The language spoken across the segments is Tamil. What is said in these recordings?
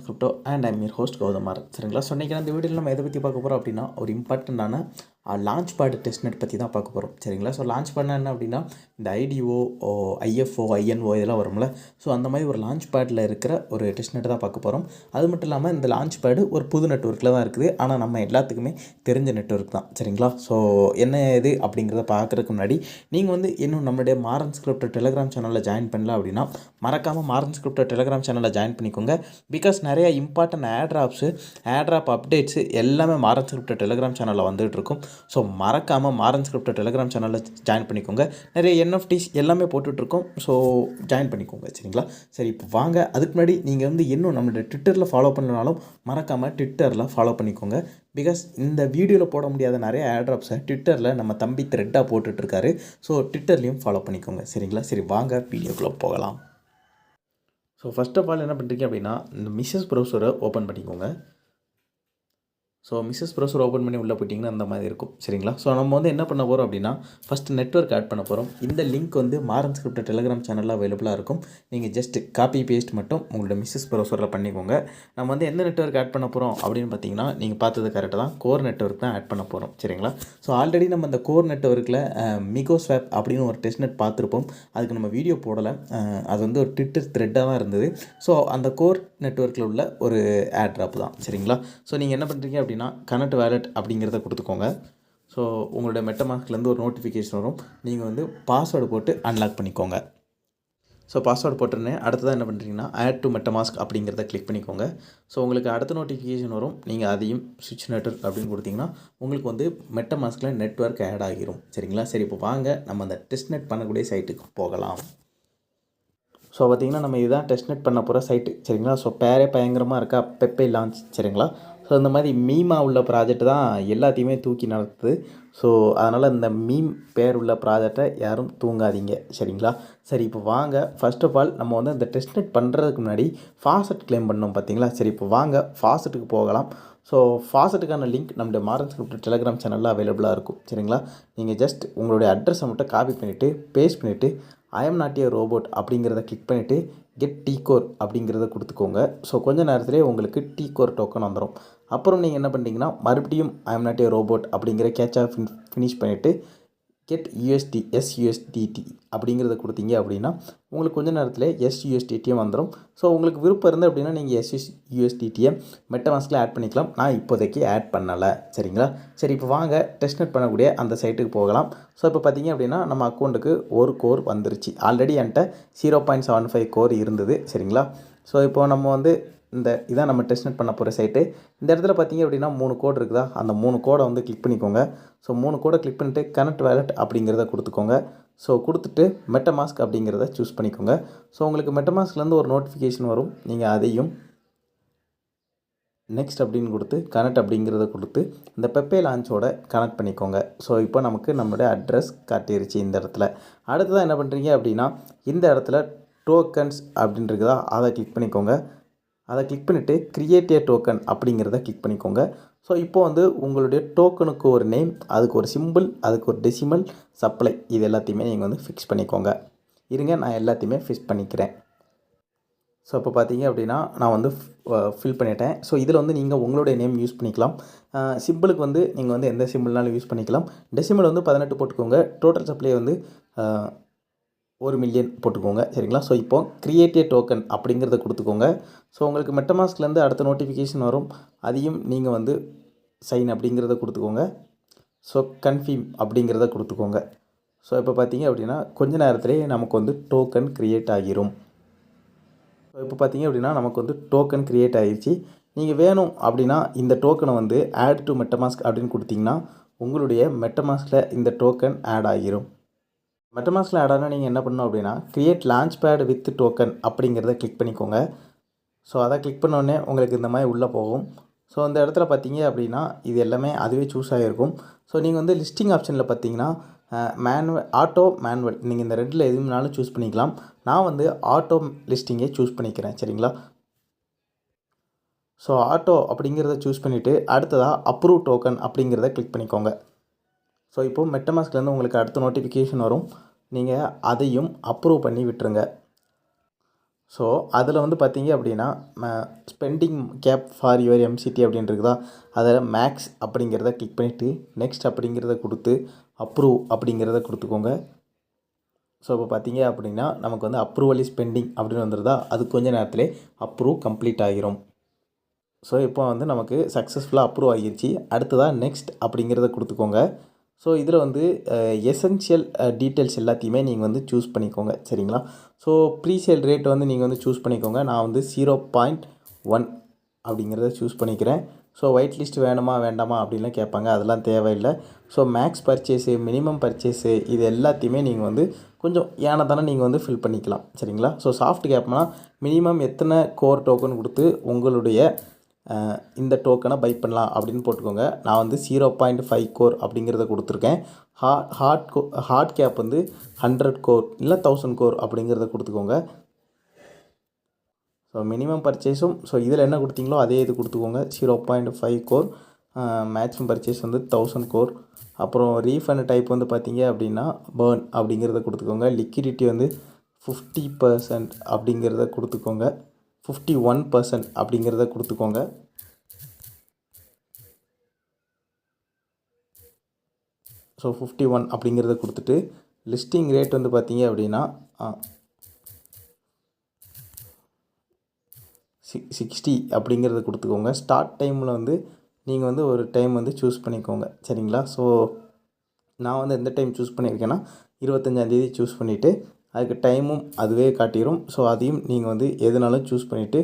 Crypto and I'm your host கௌதமார். சரிங்களா? ஸோ இன்றைக்கி இந்த வீடியோவில் நம்ம எதை பற்றி பார்க்க போகிறோம் அப்படின்னா, ஒரு இம்பார்ட்டண்ட்டான லான்ச் பேட் டெஸ்ட்நெட் பற்றி தான் பார்க்க போகிறோம். சரிங்களா? ஸோ லான்ச் பேட்னா என்ன அப்படின்னா, இந்த ஐடிஓ, ஐஎஃப்ஓ, ஐஎன்ஓ இதெல்லாம் வரும்ல. ஸோ அந்த மாதிரி ஒரு லான்ச் பேடில் இருக்கிற ஒரு டெஸ்ட்நெட் தான் பார்க்க போகிறோம். அது மட்டும் இல்லாமல் இந்த லான்ச் பேடு ஒரு புது நெட்வொர்க்கில் தான் இருக்குது. ஆனால் நம்ம எல்லாத்துக்குமே தெரிஞ்ச நெட்வொர்க் தான். சரிங்களா? ஸோ என்ன இது அப்படிங்கிறத பார்க்குறதுக்கு முன்னாடி நீங்கள் இன்னும் நம்மளுடைய மாரன் ஸ்கிரிப்ட் டெலிகிராம் சேனலில் ஜாயின் பண்ணல அப்படின்னா, மறக்காமல் மாரன் ஸ்கிரிப்ட் டெலிகிராம் சேனலில் ஜாயின் பண்ணிக்கோங்க. பிகாஸ் நிறைய இம்பார்ட்டன்ட் ஏர்ட்ராப் அப்டேட்ஸு எல்லாமே மாரன் ஸ்கிரிப்ட் டெலிகிராம் சேனலில் வந்துகிட்டு இருக்கும். ஸோ மறக்காமல் மாரன் ஸ்கிரிப்ட் டெலிகிராம் சேனலில் ஜாயின் பண்ணிக்கோங்க. நிறைய என்எஃப்டிஸ் எல்லாமே போட்டுட்ருக்கோம். ஸோ ஜாயின் பண்ணிக்கோங்க. சரிங்களா? சரி, இப்போ வாங்க. அதுக்கு முன்னாடி நீங்கள் இன்னும் நம்மளுடைய ட்விட்டரில் ஃபாலோ பண்ணலனாலும் மறக்காமல் ட்விட்டரில் ஃபாலோ பண்ணிக்கோங்க. பிகாஸ் இந்த வீடியோவில் போட முடியாத நிறைய ஏர்ட்ராப்ஸை ட்விட்டரில் நம்ம தம்பி த்ரெட்டாக போட்டுட்ருக்காரு. ஸோ ட்விட்டர்லேயும் ஃபாலோ பண்ணிக்கோங்க. சரிங்களா? சரி, வாங்க வீடியோக்குள்ளே போகலாம். ஸோ ஃபர்ஸ்ட் ஆஃப் ஆல் என்ன பண்ணுறீங்க அப்படின்னா, இந்த மிஸ்ஸஸ் ப்ரௌசரை ஓப்பன் பண்ணிக்கோங்க. ஸோ மிஸ்ஸஸ் ப்ரௌசர் ஓப்பன் பண்ணி உள்ளே போய்ட்டிங்கன்னா அந்த மாதிரி இருக்கும். சரிங்களா? ஸோ நம்ம என்ன பண்ண போகிறோம் அப்படின்னா, ஃபஸ்ட்டு நெட்வொர்க் ஆட் பண்ண போகிறோம். இந்த லிங்க் மாரன் ஸ்கிரிப்ட் டெலிகிராம் சேனலில் அவைலபிளாக இருக்கும். நீங்கள் ஜஸ்ட் காப்பி பேஸ்ட் மட்டும் உங்களோட மிஸ்ஸஸ் ப்ரௌசரில் பண்ணிக்கோங்க. நம்ம எந்த நெட்வொர்க் ஆட் பண்ண போகிறோம் அப்படின்னு பார்த்தீங்கன்னா, நீங்கள் பார்த்தது கரெக்டாக தான், கோர் நெட்வொர்க் தான் ஆட் பண்ண போகிறோம். சரிங்களா? ஸோ ஆல்ரெடி நம்ம அந்த கோர் நெட்வொர்க்கில் மிகோ ஸ்வாப் அப்படின்னு ஒரு டெஸ்ட்நெட் பார்த்துருப்போம். அதுக்கு நம்ம வீடியோ போடலை. அது ஒரு ட்விட்டர் த்ரெட்டாக தான் இருந்தது. ஸோ அந்த கோர் நெட்வொர்க்கில் உள்ள ஒரு ஏர்ட்ராப் தான். சரிங்களா? ஸோ நீங்கள் என்ன பண்ணுறீங்க அப்படின்னா, கனெக்ட் வேலட் அப்படிங்கிறத கொடுத்துக்கோங்க. ஸோ உங்களுடைய மெட்டமாஸ்க்லேருந்து ஒரு நோட்டிஃபிகேஷன் வரும். நீங்கள் பாஸ்வேர்டு போட்டு அன்லாக் பண்ணிக்கோங்க. ஸோ பாஸ்வேர்டு போட்டுருந்தேன். அடுத்ததாக என்ன பண்ணுறீங்கன்னா, ஆட் டு மெட்டமாஸ்க் அப்படிங்கிறத கிளிக் பண்ணிக்கோங்க. ஸோ உங்களுக்கு அடுத்த நோட்டிஃபிகேஷன் வரும். நீங்கள் அதையும் ஸ்விட்ச் நெட்வொர்க் அப்படின்னு கொடுத்தீங்கன்னா உங்களுக்கு மெட்டமாஸ்கில் நெட்வொர்க் ஆட் ஆகிரும். சரிங்களா? சரி, இப்போ வாங்க நம்ம அந்த டெஸ்ட்நெட் பண்ணக்கூடிய சைட்டுக்கு போகலாம். ஸோ பார்த்திங்கன்னா, நம்ம இதுதான் டெஸ்ட்நெட் பண்ண போகிற சைட்டு. சரிங்களா? ஸோ பேரே பயங்கரமாக இருக்கா, பெப்பே லான்ச். சரிங்களா? ஸோ இந்த மாதிரி மீமாக உள்ள ப்ராஜெக்ட் தான் எல்லாத்தையுமே தூக்கி நடத்துது. ஸோ அதனால் இந்த மீம் பேர் உள்ள ப்ராஜெக்டை யாரும் தூங்காதீங்க. சரிங்களா? சரி, இப்போ வாங்க. ஃபர்ஸ்ட் ஆஃப் ஆல் நம்ம இந்த டெஸ்ட்நெட் பண்ணுறதுக்கு முன்னாடி ஃபாசெட் கிளைம் பண்ணோம் பார்த்தீங்களா? சரி, இப்போ வாங்க ஃபாசெட்டுக்கு போகலாம். ஸோ ஃபாசெட்டுக்கான லிங்க் நம்மளுடைய மாரன் ஸ்கிரிப்ட் டெலிகிராம் சேனலில் அவைலபிளாக இருக்கும். சரிங்களா? நீங்கள் ஜஸ்ட் உங்களுடைய அட்ரஸை மட்டும் காப்பி பண்ணிவிட்டு பேஸ்ட் பண்ணிவிட்டு I am not a robot அப்படிங்கிறத கிளிக் பண்ணிவிட்டு கெட் டீ கோர் அப்படிங்கிறத கொடுத்துக்கோங்க. ஸோ கொஞ்சம் நேரத்திலே உங்களுக்கு டீ கோர் டோக்கன் வந்துடும். அப்புறம் நீங்கள் என்ன பண்ணுறீங்கன்னா, மறுபடியும் I am not a robot அப்படிங்கிற கேட்சாக ஃபினிஷ் பண்ணிவிட்டு கெட் எஸ்யூஎஸ்டிடி அப்படிங்கிறத கொடுத்தீங்க அப்படின்னா உங்களுக்கு கொஞ்சம் நேரத்தில் எஸ்யூஎஸ்டிடியும் வந்துடும். ஸோ உங்களுக்கு விருப்பம் இருந்தது அப்படின்னா நீங்கள் எஸ்யூஎஸ்டிடியை மெட்டமாஸ்கில் ஆட் பண்ணிக்கலாம். நான் இப்போதைக்கு ஆட் பண்ணலை. சரிங்களா? சரி, இப்போ வாங்க டெஸ்ட்நெட் பண்ணக்கூடிய அந்த சைட்டுக்கு போகலாம். ஸோ இப்போ பார்த்தீங்க அப்படின்னா நம்ம அக்கௌண்ட்டுக்கு ஒரு கோர் வந்துருச்சு. ஆல்ரெடி என்கிட்ட 0.75 கோர் இருந்தது. சரிங்களா? ஸோ இப்போ நம்ம இதான் நம்ம டெஸ்ட்நெட் பண்ண போகிற சைட்டு. இந்த இடத்துல பார்த்தீங்க அப்படின்னா 3 கோடு இருக்குதா, அந்த 3 கோடை கிளிக் பண்ணிக்கோங்க. ஸோ 3 கோடை கிளிக் பண்ணிவிட்டு கனெக்ட் வேலட் அப்படிங்கிறத கொடுத்துக்கோங்க. ஸோ கொடுத்துட்டு மெட்டமாஸ்க் அப்படிங்கிறத சூஸ் பண்ணிக்கோங்க. ஸோ உங்களுக்கு மெட்டமாஸ்க்லேருந்து ஒரு நோட்டிஃபிகேஷன் வரும். நீங்கள் அதையும் நெக்ஸ்ட் அப்படின்னு கொடுத்து கனெக்ட் அப்படிங்கிறத கொடுத்து இந்த பெப்பே லான்ச்சோட கனெக்ட் பண்ணிக்கோங்க. ஸோ இப்போ நமக்கு நம்மளுடைய அட்ரஸ் காட்டிருச்சு இந்த இடத்துல. அடுத்ததாக என்ன பண்ணுறீங்க அப்படின்னா, இந்த இடத்துல டோக்கன்ஸ் அப்படின்னு இருக்குதா, அதை கிளிக் பண்ணிக்கோங்க. அதை கிளிக் பண்ணிவிட்டு கிரியேட் ஏ டோக்கன் அப்படிங்கிறத கிளிக் பண்ணிக்கோங்க. ஸோ இப்போது உங்களுடைய டோக்கனுக்கு ஒரு நேம், அதுக்கு ஒரு சிம்பிள், அதுக்கு ஒரு டெசிமல், சப்ளை, இது எல்லாத்தையுமே நீங்கள் ஃபிக்ஸ் பண்ணிக்கோங்க. இருங்க, நான் எல்லாத்தையுமே ஃபிக்ஸ் பண்ணிக்கிறேன். ஸோ இப்போ பார்த்தீங்க அப்படின்னா நான் ஃபில் பண்ணிட்டேன். ஸோ இதில் நீங்கள் உங்களுடைய நேம் யூஸ் பண்ணிக்கலாம். சிம்பிளுக்கு நீங்கள் எந்த சிம்பிள்னாலும் யூஸ் பண்ணிக்கலாம். டெசிமல் 18 போட்டுக்கோங்க. டோட்டல் சப்ளை 1 மில்லியன் போட்டுக்கோங்க. சரிங்களா? ஸோ இப்போ கிரியேட் ஏ டோக்கன் அப்படிங்கிறத கொடுத்துக்கோங்க. ஸோ உங்களுக்கு மெட்டமாஸ்க்லேருந்து அடுத்த நோட்டிஃபிகேஷன் வரும். அதையும் நீங்கள் சைன் அப்படிங்கிறத கொடுத்துக்கோங்க. ஸோ கன்ஃபர்ம் அப்படிங்கிறத கொடுத்துக்கோங்க. ஸோ இப்போ பார்த்தீங்க அப்படின்னா கொஞ்ச நேரத்திலே நமக்கு டோக்கன் க்ரியேட் ஆகிரும். ஸோ இப்போ பார்த்தீங்க அப்படின்னா நமக்கு டோக்கன் க்ரியேட் ஆகிடுச்சு. நீங்கள் வேணும் அப்படின்னா இந்த டோக்கனை ஆட் டு மெட்டமாஸ்க் அப்படின்னு கொடுத்தீங்கன்னா உங்களுடைய மெட்டமாஸ்கில் இந்த டோக்கன் ஆட் ஆகிரும். மெட்டமாஸ்கில் ஆட் ஆனால் நீங்கள் என்ன பண்ணணும் அப்படின்னா, create launch bad with token அப்படிங்கிறத கிளிக் பண்ணிக்கோங்க. ஸோ அதை கிளிக் பண்ணோடனே உங்களுக்கு இந்த மாதிரி உள்ளே போகும். ஸோ இந்த இடத்துல பார்த்தீங்க அப்படின்னா இது எல்லாமே அதுவே சூஸ் ஆகிருக்கும். ஸோ நீங்கள் லிஸ்டிங் ஆப்ஷனில் பார்த்தீங்கன்னா ஆட்டோ மேனுவல், நீங்கள் இந்த ரெண்டில் எதுனாலும் சூஸ் பண்ணிக்கலாம். நான் ஆட்டோ லிஸ்டிங்கே சூஸ் பண்ணிக்கிறேன். சரிங்களா? ஸோ ஆட்டோ அப்படிங்கிறத சூஸ் பண்ணிவிட்டு அடுத்ததாக அப்ரூவ் டோக்கன் அப்படிங்கிறத கிளிக் பண்ணிக்கோங்க. ஸோ இப்போது மெட்டமாஸ்க்லேருந்து உங்களுக்கு அடுத்த நோட்டிஃபிகேஷன் வரும். நீங்கள் அதையும் அப்ரூவ் பண்ணி விட்டுருங்க. ஸோ அதில் வந்து பார்த்தீங்க அப்படின்னா spending cap for your MCD அப்படின்னு இருக்குதா, அதில் மேக்ஸ் அப்படிங்கிறத கிளிக் பண்ணிவிட்டு நெக்ஸ்ட் அப்படிங்கிறத கொடுத்து அப்ரூவ் அப்படிங்கிறத கொடுத்துக்கோங்க. ஸோ இப்போ பார்த்தீங்க அப்படின்னா நமக்கு வந்து அப்ரூவல் இஸ் பெண்டிங் அப்படின்னு வந்துருதா, அது கொஞ்ச நேரத்திலே அப்ரூவ் கம்ப்ளீட் ஆகிரும். ஸோ இப்போ வந்து நமக்கு சக்ஸஸ்ஃபுல்லாக அப்ரூவ் ஆகிருச்சு. அடுத்ததாக நெக்ஸ்ட் அப்படிங்கிறத கொடுத்துக்கோங்க. ஸோ இதில் வந்து எசென்ஷியல் டீட்டெயில்ஸ் எல்லாத்தையுமே நீங்கள் வந்து சூஸ் பண்ணிக்கோங்க, சரிங்களா. ஸோ ப்ரீசேல் ரேட் வந்து நீங்கள் வந்து சூஸ் பண்ணிக்கோங்க. நான் வந்து 0.1 அப்படிங்கிறத சூஸ் பண்ணிக்கிறேன். ஸோ ஒயிட் லிஸ்ட் வேணுமா வேண்டாமா அப்படின்லாம் கேட்பாங்க, அதெல்லாம் தேவையில்லை. So max purchase, minimum purchase, இது எல்லாத்தையுமே நீங்கள் வந்து கொஞ்சம் ஏனதானே நீங்கள் வந்து ஃபில் பண்ணிக்கலாம், சரிங்களா. ஸோ சாஃப்ட் கேப்னால் மினிமம் எத்தனை கோர் டோக்கன் கொடுத்து உங்களுடைய இந்த டோக்கனை பை பண்ணலாம் அப்படின்னு போட்டுக்கோங்க. நான் வந்து 0.5 கோர் அப்படிங்கிறத கொடுத்துருக்கேன். ஹார்ட் கேப் வந்து 100 கோர் இல்லை 1000 கோர் அப்படிங்கிறத கொடுத்துக்கோங்க. ஸோ மினிமம் பர்ச்சேஸும் ஸோ இதில் என்ன கொடுத்தீங்களோ அதே இது கொடுத்துக்கோங்க. 0.5 கோர், மேக்ஸிமம் பர்ச்சேஸ் வந்து 1000 கோர். அப்புறம் ரீஃபண்ட் டைப் வந்து பார்த்தீங்க அப்படின்னா பேர்ன் அப்படிங்கிறத கொடுத்துக்கோங்க. லிக்விடிட்டி வந்து 50% அப்படிங்கிறத கொடுத்துக்கோங்க. 51% அப்படிங்கிறத கொடுத்துக்கோங்க. ஸோ 51 அப்படிங்கிறத கொடுத்துட்டு லிஸ்டிங் ரேட் வந்து பார்த்தீங்க அப்படின்னா 60 அப்படிங்கிறத கொடுத்துக்கோங்க. ஸ்டார்ட் டைமில் வந்து நீங்கள் வந்து ஒரு டைம் வந்து சூஸ் பண்ணிக்கோங்க, சரிங்களா. ஸோ நான் வந்து எந்த டைம் சூஸ் பண்ணியிருக்கேன்னா 25ஆந்தேதி சூஸ் பண்ணிவிட்டு அதுக்கு டைமும் அதுவே காட்டிடும். ஸோ அதையும் நீங்கள் வந்து எதுனாலும் சூஸ் பண்ணிவிட்டு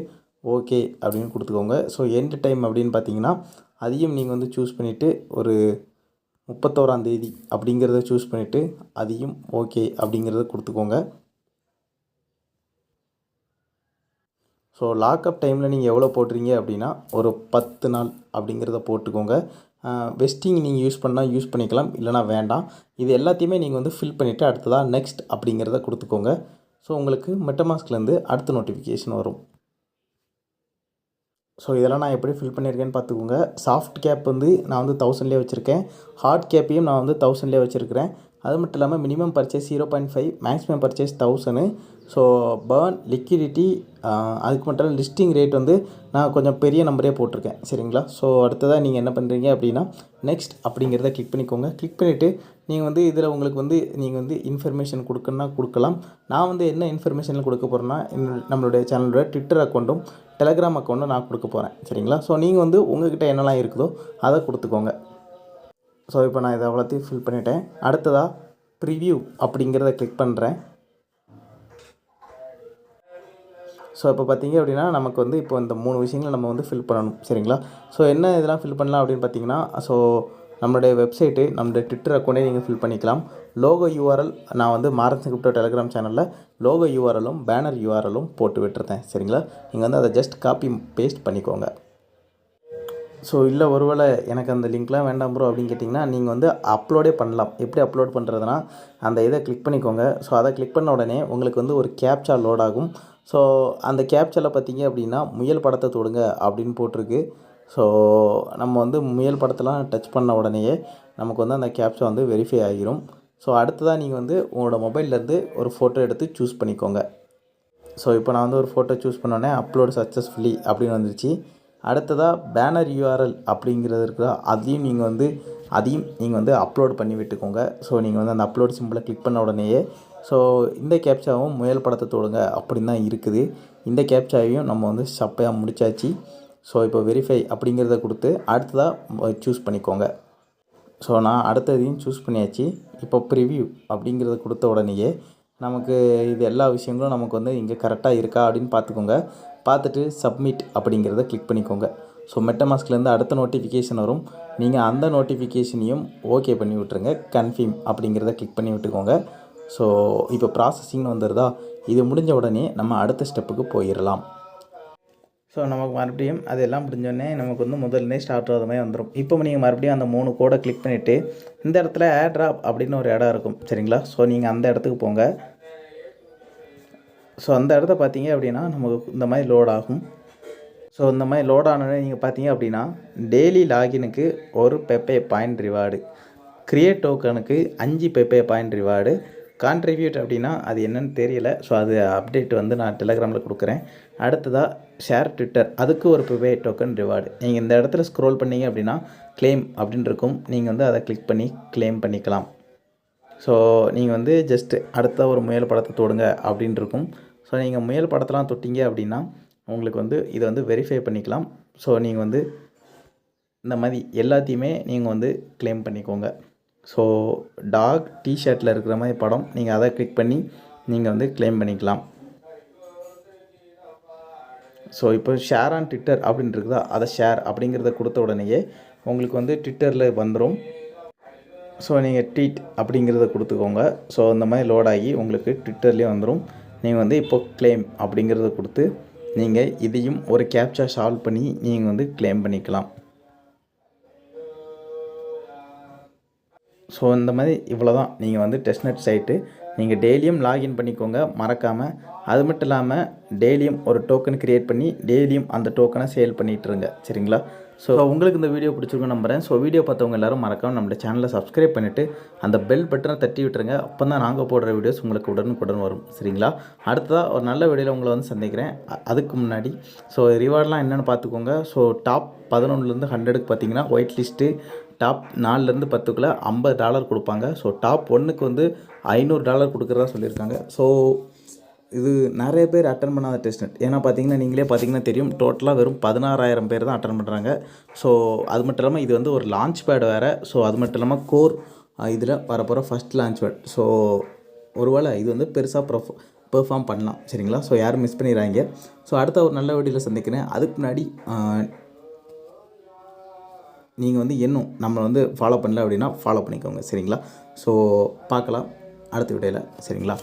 ஓகே அப்படின்னு கொடுத்துக்கோங்க. ஸோ எண்ட் டைம் அப்படின்னு பார்த்தீங்கன்னா அதையும் நீங்கள் வந்து சூஸ் பண்ணிவிட்டு ஒரு 31ஆந்தேதி அப்படிங்கிறத சூஸ் பண்ணிவிட்டு அதையும் ஓகே அப்படிங்கிறத கொடுத்துக்கோங்க. ஸோ லாக்அப் டைமில் நீங்கள் எவ்வளோ போட்டுறீங்க அப்படின்னா ஒரு 10 நாள் அப்படிங்கிறத போட்டுக்கோங்க. வெஸ்டிங் நீங்கள் யூஸ் பண்ணால் யூஸ் பண்ணிக்கலாம், இல்லைனா வேண்டாம். இது எல்லாத்தையுமே நீங்கள் வந்து ஃபில் பண்ணிவிட்டு அடுத்ததாக நெக்ஸ்ட் அப்படிங்கிறத கொடுத்துக்கோங்க. ஸோ உங்களுக்கு மெட்டமாஸ்க்லேருந்து அடுத்த நோட்டிஃபிகேஷன் வரும். ஸோ இதெல்லாம் நான் எப்படி ஃபில் பண்ணியிருக்கேன்னு பார்த்துக்கோங்க. சாஃப்ட் கேப் வந்து நான் வந்து 1000லேயே வச்சுருக்கேன். ஹார்ட் கேப்பையும் நான் வந்து 1000லேயே வச்சுருக்கிறேன். அது மட்டும் இல்லாமல் minimum purchase 0.5, maximum purchase 1000. So burn, liquidity, அதுக்கு மட்டும் லிஸ்டிங் ரேட் வந்து நான் கொஞ்சம் பெரிய நம்பரே போட்டிருக்கேன், சரிங்களா. ஸோ அடுத்ததாக நீங்கள் என்ன பண்ணுறீங்க அப்படின்னா நெக்ஸ்ட் அப்படிங்கிறத கிளிக் பண்ணிக்கோங்க. கிளிக் பண்ணிவிட்டு நீங்கள் வந்து இதில் உங்களுக்கு வந்து நீங்கள் வந்து இன்ஃபர்மேஷன் கொடுக்கணுன்னா கொடுக்கலாம். நான் வந்து என்ன இன்ஃபர்மேஷன் கொடுக்க போகிறேன்னா நம்மளுடைய சேனலோட ட்விட்டர் அக்கௌண்ட்டும் டெலகிராம் அக்கௌண்ட்டும் நான் கொடுக்க போகிறேன், சரிங்களா. ஸோ நீங்கள் வந்து உங்கள்கிட்ட என்னெல்லாம் இருக்குதோ அதை கொடுத்துக்கோங்க. ஸோ இப்போ நான் இதை அவ்வளோத்தையும் ஃபில் பண்ணிவிட்டேன். அடுத்ததாக ப்ரிவ்யூ அப்படிங்கிறத கிளிக் பண்ணுறேன். ஸோ இப்போ பார்த்தீங்க அப்படின்னா நமக்கு வந்து இப்போ இந்த 3 விஷயங்களை நம்ம வந்து ஃபில் பண்ணணும், சரிங்களா. ஸோ என்ன இதெல்லாம் ஃபில் பண்ணலாம் அப்படின்னு பார்த்தீங்கன்னா, ஸோ நம்மளுடைய வெப்சைட்டு, நம்மளுடைய ட்விட்டர் அக்கௌண்ட்டே நீங்கள் ஃபில் பண்ணிக்கலாம். லோகோ யூஆர்எல் நான் வந்து மாரத்தான் கிரிப்டோ டெலகிராம் சேனலில் லோகோ யூஆர்எலும் பேனர் யூஆர்எலும் போட்டு விட்டுருந்தேன், சரிங்களா. நீங்கள் வந்து அதை ஜஸ்ட் காப்பி பேஸ்ட் பண்ணிக்கோங்க. ஸோ இல்லை ஒருவேளை எனக்கு அந்த லிங்க்லாம் வேண்டாம் ப்ரோ அப்படின்னு கேட்டிங்கன்னா நீங்கள் வந்து அப்லோடே பண்ணலாம். எப்படி அப்லோட் பண்ணுறதுனா அந்த இதை கிளிக் பண்ணிக்கோங்க. ஸோ அதை கிளிக் பண்ண உடனே உங்களுக்கு வந்து ஒரு கேப்சா லோட் ஆகும். ஸோ அந்த கேப்சாவில் பார்த்தீங்க அப்படின்னா முயல் படத்தை தொடுங்க அப்படின்னு போட்டிருக்கு. ஸோ நம்ம வந்து முயல் படத்தெலாம் டச் பண்ண உடனேயே நமக்கு வந்து அந்த கேப்சா வந்து வெரிஃபை ஆகிரும். ஸோ அடுத்ததாக நீங்கள் வந்து உங்களோட மொபைல்லேருந்து ஒரு ஃபோட்டோ எடுத்து சூஸ் பண்ணிக்கோங்க. ஸோ இப்போ நான் வந்து ஒரு ஃபோட்டோ சூஸ் பண்ணோடனே அப்லோடு சக்ஸஸ்ஃபுல்லி அப்படின்னு வந்துருச்சு. அடுத்ததாக பேனர் யூஆர்எல் அப்படிங்கிறது இருக்குதா, அதையும் நீங்கள் வந்து அப்லோட் பண்ணி விட்டுக்கோங்க. ஸோ நீங்கள் வந்து அந்த அப்லோட் சிம்பிளை கிளிக் பண்ண உடனேயே ஸோ இந்த கேப்சாவும் முயல் படத்தை தொடுங்க அப்படின்னு தான் இருக்குது. இந்த கேப்சாவையும் நம்ம வந்து சப்பையாக முடிச்சாச்சு. ஸோ இப்போ வெரிஃபை அப்படிங்கிறத கொடுத்து அடுத்ததாக சூஸ் பண்ணிக்கோங்க. ஸோ நான் அடுத்ததையும் சூஸ் பண்ணியாச்சு. இப்போ ப்ரிவ்யூ அப்படிங்கிறத கொடுத்த உடனேயே நமக்கு இது எல்லா விஷயங்களும் நமக்கு வந்து இங்கே கரெக்டாக இருக்கா அப்படின்னு பார்த்துக்கோங்க. பார்த்துட்டு சப்மிட் அப்படிங்கிறத கிளிக் பண்ணிக்கோங்க. ஸோ மெட்டமாஸ்க்லேருந்து அடுத்த நோட்டிஃபிகேஷன் வரும். நீங்கள் அந்த நோட்டிஃபிகேஷனையும் ஓகே பண்ணி விட்டுருங்க. கன்ஃபார்ம் அப்படிங்கிறத கிளிக் பண்ணி விட்டுக்கோங்க. ஸோ இப்போ ப்ராசஸிங்னு வந்துடுதா, இது முடிஞ்ச உடனே நம்ம அடுத்த ஸ்டெப்புக்கு போயிடலாம். ஸோ நமக்கு மறுபடியும் அதெல்லாம் முடிஞ்சோடனே நமக்கு வந்து முதல்ல ஸ்டார்ட் ஆகிற மாதிரி வந்துடும். இப்போ நீங்கள் மறுபடியும் அந்த 3 கோடை கிளிக் பண்ணிவிட்டு இந்த இடத்துல ஏர்ட்ராப் அப்படின்னு ஒரு இடம் இருக்கும், சரிங்களா. ஸோ நீங்கள் அந்த இடத்துக்கு போங்க. ஸோ அந்த இடத்த பார்த்தீங்க அப்படின்னா நமக்கு இந்த மாதிரி லோட் ஆகும். ஸோ இந்த மாதிரி லோட் ஆனோடனே நீங்கள் பார்த்தீங்க அப்படின்னா டெய்லி லாகினுக்கு ஒரு பெப்பே பாயிண்ட் ரிவார்டு, கிரியேட் டோக்கனுக்கு 5 பெப்பே பாயிண்ட் ரிவார்டு, கான்ட்ரிபியூட் அப்படின்னா அது என்னன்னு தெரியல. ஸோ அது அப்டேட் வந்து நான் டெலகிராமில் கொடுக்குறேன். அடுத்ததாக ஷேர் ட்விட்டர், அதுக்கு ஒரு ப்ரிவே டோக்கன் ரிவார்டு. நீங்கள் இந்த இடத்துல ஸ்க்ரோல் பண்ணிங்க அப்படின்னா கிளைம் அப்படின்னு இருக்கும். நீங்கள் வந்து அதை கிளிக் பண்ணி கிளைம் பண்ணிக்கலாம். ஸோ நீங்கள் வந்து ஜஸ்ட்டு அடுத்த ஒரு முயல் படத்தை தொடுங்க அப்படின்னு இருக்கும். ஸோ நீங்கள் முயல் படத்தெலாம் தொட்டிங்க அப்படின்னா உங்களுக்கு வந்து இதை வந்து வெரிஃபை பண்ணிக்கலாம். ஸோ நீங்கள் வந்து இந்த மாதிரி எல்லாத்தையுமே நீங்கள் வந்து கிளைம் பண்ணிக்கோங்க. ஸோ டாக் டிஷர்ட்டில் இருக்கிற மாதிரி படம், நீங்கள் அதை கிளிக் பண்ணி நீங்கள் வந்து கிளைம் பண்ணிக்கலாம். ஸோ இப்போ ஷேர் ஆன் ட்விட்டர் அப்படின்னு இருக்குதா, அதை ஷேர் அப்படிங்கிறத கொடுத்த உடனேயே உங்களுக்கு வந்து ட்விட்டரில் வந்துடும். ஸோ நீங்கள் ட்வீட் அப்படிங்கிறத கொடுத்துக்கோங்க. ஸோ இந்த மாதிரி லோட் ஆகி உங்களுக்கு ட்விட்டர்லேயே வந்துடும். நீங்கள் வந்து இப்போ கிளைம் அப்படிங்கிறத கொடுத்து நீங்கள் இதையும் ஒரு கேப்சா சால்வ் பண்ணி நீங்கள் வந்து கிளைம் பண்ணிக்கலாம். ஸோ இந்த மாதிரி இவ்வளோ தான். நீங்கள் வந்து டெஸ்ட்நெட் சைட்டு நீங்கள் டெய்லியும் லாகின் பண்ணிக்கோங்க மறக்காமல். அது மட்டும் இல்லாமல் டெய்லியும் ஒரு டோக்கன் க்ரியேட் பண்ணி டெய்லியும் அந்த டோக்கனை சேல் பண்ணிகிட்ருங்க, சரிங்களா? ஸோ உங்களுக்கு இந்த வீடியோ பிடிச்சிருக்குன்னு நம்புகிறேன். ஸோ வீடியோ பார்த்தவங்க எல்லோரும் மறக்காமல் நம்மளோட சேனலை சப்ஸ்கிரைப் பண்ணிவிட்டு அந்த பெல் பட்டனை தட்டி விட்டுருங்க. அப்போ தான் நாங்கள் போடுற வீடியோஸ் உங்களுக்கு உடனுக்குடன் வரும், சரிங்களா? அடுத்ததாக ஒரு நல்ல வீடியோவில் உங்களை வந்து சந்திக்கிறேன். அதுக்கு முன்னாடி ஸோ ரிவார்ட்லாம் என்னென்னு பார்த்துக்கோங்க. ஸோ டாப் 11லேருந்து 100க்கு பார்த்தீங்கன்னா ஒயிட் லிஸ்ட்டு, டாப் 4லேருந்து 10க்குள்ளே $50 கொடுப்பாங்க. ஸோ டாப் 1க்கு வந்து $500 கொடுக்குறதா சொல்லியிருக்காங்க. ஸோ இது நிறைய பேர் அட்டன் பண்ணாத டெஸ்ட்நெட். ஏன்னா பார்த்தீங்கன்னா நீங்களே பார்த்தீங்கன்னா தெரியும், டோட்டலாக வெறும் 16,000 பேர் தான் அட்டன் பண்ணுறாங்க. ஸோ அது மட்டும் இல்லாமல் இது வந்து ஒரு லான்ச் பேட் வேறு. ஸோ அது மட்டும் இல்லாமல் கோர் இதில் வரப்போகிற ஃபஸ்ட் லான்ச் பேட். ஸோ ஒருவேளை இது வந்து பெருசாக பெர்ஃபார்ம் பண்ணலாம், சரிங்களா? ஸோ யாரும் மிஸ் பண்ணிடுறாங்க. ஸோ அடுத்த ஒரு நல்ல வீடியோவில் சந்திக்கிறேன். அதுக்கு முன்னாடி நீங்கள் வந்து இன்னும் நம்மளை வந்து ஃபாலோ பண்ணல அப்படின்னா ஃபாலோ பண்ணிக்கோங்க, சரிங்களா? ஸோ பார்க்கலாம் அடுத்த வீடியோவில், சரிங்களா?